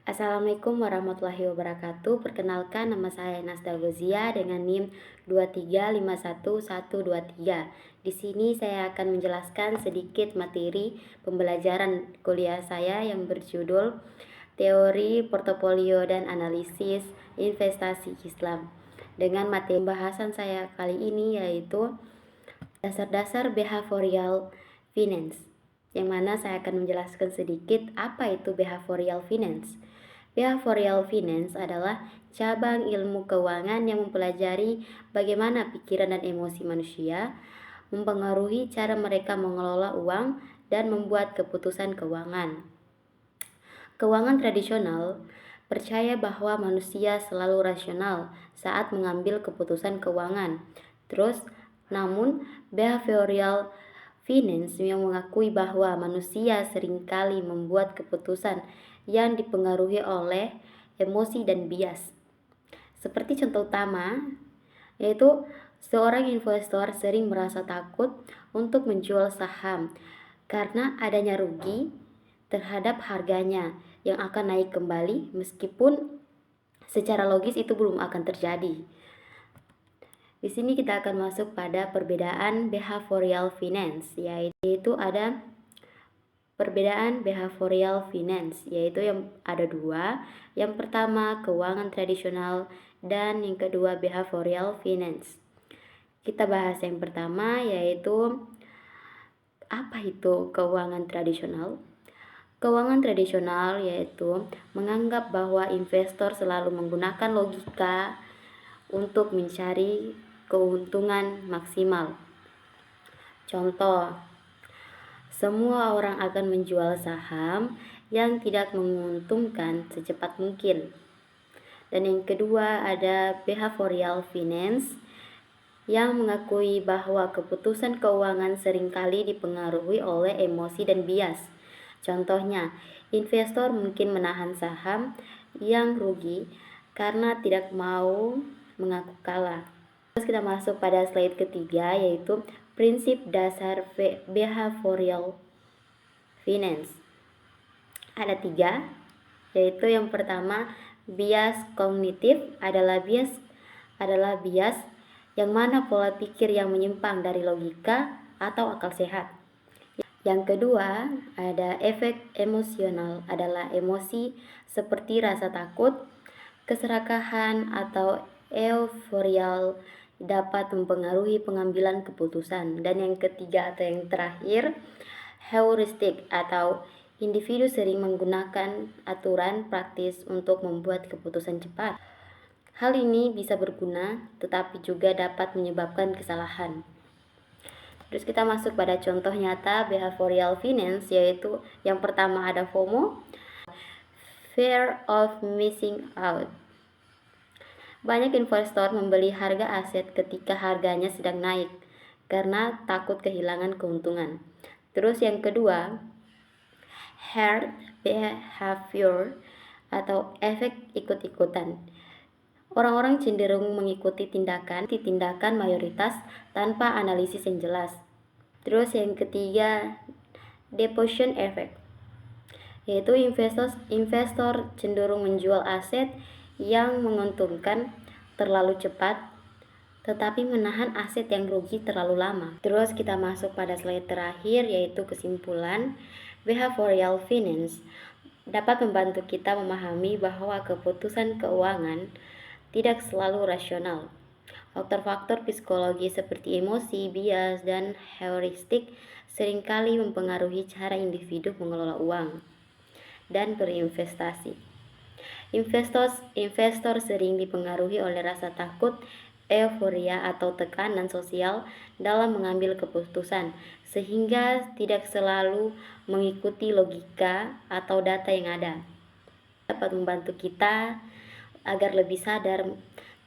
Assalamualaikum warahmatullahi wabarakatuh. Perkenalkan, nama saya Nasda Gozia dengan NIM 2351123. Di sini saya akan menjelaskan sedikit materi pembelajaran kuliah saya yang berjudul Teori Portofolio dan Analisis Investasi Islam. Dengan materi pembahasan saya kali ini yaitu dasar-dasar behavioral finance, yang mana saya akan menjelaskan sedikit apa itu behavioral finance. Behavioral finance adalah cabang ilmu keuangan yang mempelajari bagaimana pikiran dan emosi manusia mempengaruhi cara mereka mengelola uang dan membuat keputusan keuangan. Keuangan tradisional percaya bahwa manusia selalu rasional saat mengambil keputusan keuangan. Namun behavioral finance yang mengakui bahwa manusia seringkali membuat keputusan yang dipengaruhi oleh emosi dan bias. Seperti contoh utama, yaitu seorang investor sering merasa takut untuk menjual saham karena adanya rugi terhadap harganya yang akan naik kembali meskipun secara logis itu belum akan terjadi. Di sini kita akan masuk pada perbedaan behavioral finance, yaitu ada perbedaan behavioral finance, yaitu yang ada dua. Yang pertama keuangan tradisional dan yang kedua behavioral finance. Kita bahas yang pertama, yaitu apa itu keuangan tradisional. Keuangan tradisional yaitu menganggap bahwa investor selalu menggunakan logika untuk mencari keuntungan maksimal. Contoh, semua orang akan menjual saham yang tidak menguntungkan secepat mungkin. Dan yang kedua ada behavioral finance yang mengakui bahwa keputusan keuangan seringkali dipengaruhi oleh emosi dan bias. Contohnya, investor mungkin menahan saham yang rugi karena tidak mau mengaku kalah. Terus kita masuk pada slide ketiga, yaitu prinsip dasar behavioral finance. Ada tiga, yaitu yang pertama bias kognitif adalah bias yang mana pola pikir yang menyimpang dari logika atau akal sehat. Yang kedua ada efek emosional, adalah emosi seperti rasa takut, keserakahan atau euforia dapat mempengaruhi pengambilan keputusan. Dan yang ketiga atau yang terakhir, heuristik atau individu sering menggunakan aturan praktis untuk membuat keputusan cepat. Hal ini bisa berguna tetapi juga dapat menyebabkan kesalahan. Terus kita masuk pada contoh nyata behavioral finance, yaitu yang pertama ada FOMO, fear of missing out. Banyak investor membeli harga aset ketika harganya sedang naik karena takut kehilangan keuntungan. Terus yang kedua, herd behavior atau efek ikut-ikutan. Orang-orang cenderung mengikuti tindakan mayoritas tanpa analisis yang jelas. Terus yang ketiga, diffusion effect, yaitu investor cenderung menjual aset yang menguntungkan terlalu cepat tetapi menahan aset yang rugi terlalu lama. Terus kita masuk pada slide terakhir, yaitu kesimpulan. Behavioral finance dapat membantu kita memahami bahwa keputusan keuangan tidak selalu rasional. Faktor-faktor psikologi seperti emosi, bias, dan heuristik seringkali mempengaruhi cara individu mengelola uang dan berinvestasi. Investor sering dipengaruhi oleh rasa takut, euforia, atau tekanan sosial dalam mengambil keputusan, sehingga tidak selalu mengikuti logika atau data yang ada. Dapat membantu kita agar lebih sadar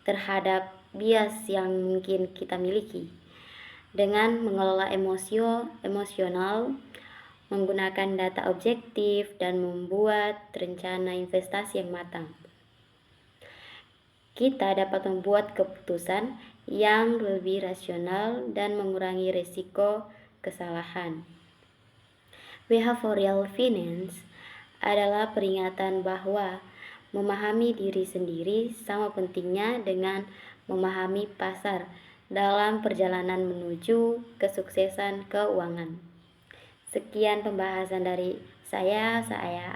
terhadap bias yang mungkin kita miliki dengan mengelola emosional, menggunakan data objektif, dan membuat rencana investasi yang matang. Kita dapat membuat keputusan yang lebih rasional dan mengurangi risiko kesalahan. Behavioral finance adalah peringatan bahwa memahami diri sendiri sama pentingnya dengan memahami pasar dalam perjalanan menuju kesuksesan keuangan. Sekian pembahasan dari saya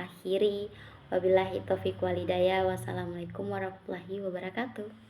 akhiri. Wabillahi taufiq walhidayah. Wassalamualaikum warahmatullahi wabarakatuh.